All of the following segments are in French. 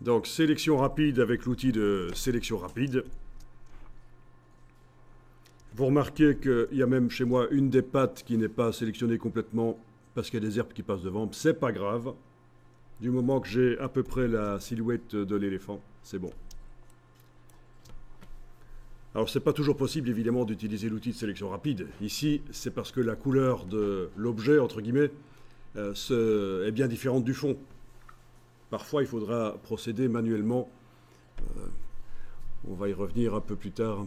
Donc, sélection rapide avec l'outil de sélection rapide. Vous remarquez qu'il y a même chez moi une des pattes qui n'est pas sélectionnée complètement parce qu'il y a des herbes qui passent devant. C'est pas grave. Du moment que j'ai à peu près la silhouette de l'éléphant, c'est bon. Alors, c'est pas toujours possible, évidemment, d'utiliser l'outil de sélection rapide. Ici, c'est parce que la couleur de l'objet, entre guillemets, est bien différente du fond. Parfois, il faudra procéder manuellement. On va y revenir un peu plus tard.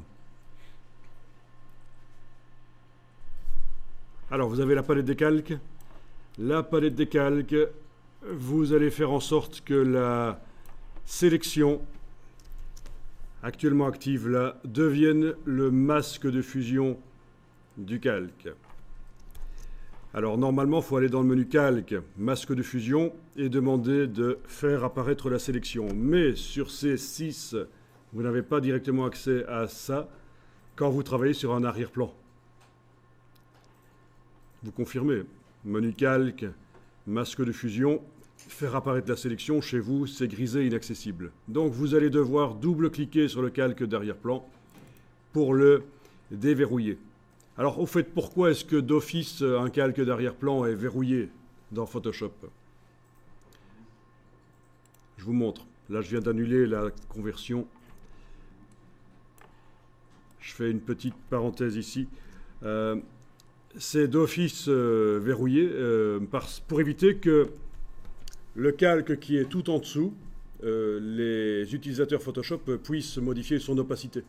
Alors, vous avez la palette des calques. La palette des calques, vous allez faire en sorte que la sélection actuellement active là devienne le masque de fusion du calque. Alors normalement, il faut aller dans le menu calque, masque de fusion et demander de faire apparaître la sélection. Mais sur ces 6, vous n'avez pas directement accès à ça quand vous travaillez sur un arrière-plan. Vous confirmez, menu calque, masque de fusion, faire apparaître la sélection, chez vous, c'est grisé inaccessible. Donc vous allez devoir double-cliquer sur le calque d'arrière-plan pour le déverrouiller. Alors au fait, pourquoi est-ce que d'office un calque d'arrière-plan est verrouillé dans Photoshop? Je vous montre. Là, je viens d'annuler la conversion. Je fais une petite parenthèse ici. C'est d'office verrouillé pour éviter que le calque qui est tout en dessous, les utilisateurs Photoshop puissent modifier son opacité.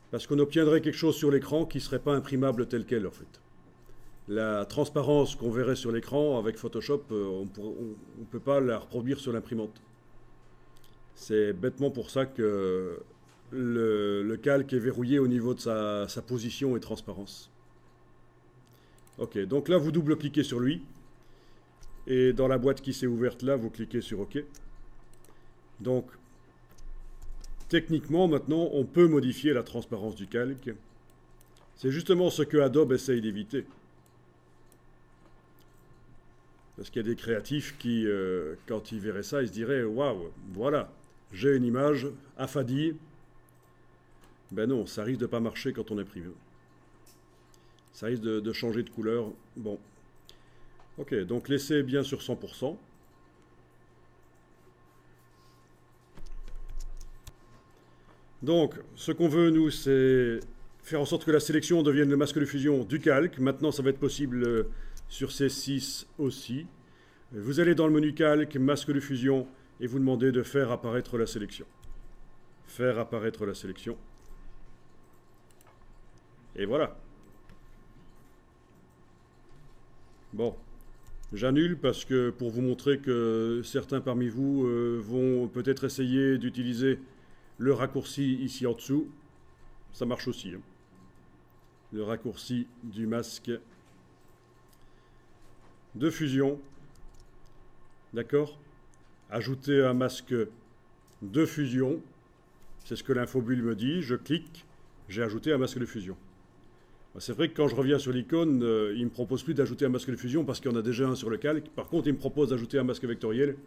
Parce qu'on obtiendrait quelque chose sur l'écran qui ne serait pas imprimable tel quel, en fait. La transparence qu'on verrait sur l'écran avec Photoshop, on ne peut pas la reproduire sur l'imprimante. C'est bêtement pour ça que le calque est verrouillé au niveau de sa position et transparence. Ok, donc là, vous double-cliquez sur lui. Et dans la boîte qui s'est ouverte là, vous cliquez sur OK. Donc, techniquement, maintenant, on peut modifier la transparence du calque. C'est justement ce que Adobe essaye d'éviter. Parce qu'il y a des créatifs qui, quand ils verraient ça, ils se diraient « Waouh, voilà, j'ai une image affadie. » Ben non, ça risque de ne pas marcher quand on imprime. Ça risque de changer de couleur. Bon. Ok, donc laissez bien sur 100%. Donc, ce qu'on veut, nous, c'est faire en sorte que la sélection devienne le masque de fusion du calque. Maintenant, ça va être possible sur ces 6 aussi. Vous allez dans le menu calque, masque de fusion, et vous demandez de faire apparaître la sélection. Faire apparaître la sélection. Et voilà. Bon. J'annule parce que pour vous montrer que certains parmi vous vont peut-être essayer d'utiliser le raccourci ici en dessous. Ça marche aussi. Hein. Le raccourci du masque de fusion. D'accord? Ajouter un masque de fusion. C'est ce que l'infobulle me dit. Je clique. J'ai ajouté un masque de fusion. C'est vrai que quand je reviens sur l'icône, il ne me propose plus d'ajouter un masque de fusion parce qu'il y en a déjà un sur le calque. Par contre, il me propose d'ajouter un masque vectoriel.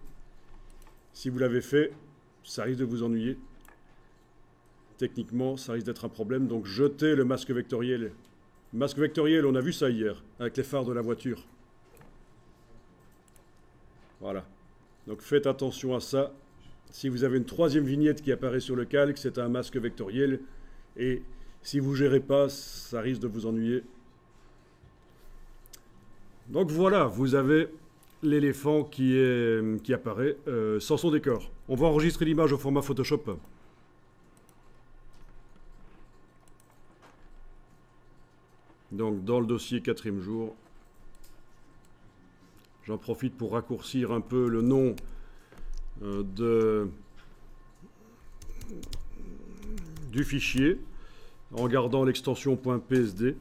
Si vous l'avez fait, ça risque de vous ennuyer. Techniquement, ça risque d'être un problème. Donc, jetez le masque vectoriel. Masque vectoriel, on a vu ça hier, avec les phares de la voiture. Voilà. Donc, faites attention à ça. Si vous avez une troisième vignette qui apparaît sur le calque, c'est un masque vectoriel. Et si vous ne gérez pas, ça risque de vous ennuyer. Donc voilà, vous avez l'éléphant qui apparaît sans son décor. On va enregistrer l'image au format Photoshop. Donc dans le dossier 4e jour, j'en profite pour raccourcir un peu le nom du fichier en gardant l'extension .psd.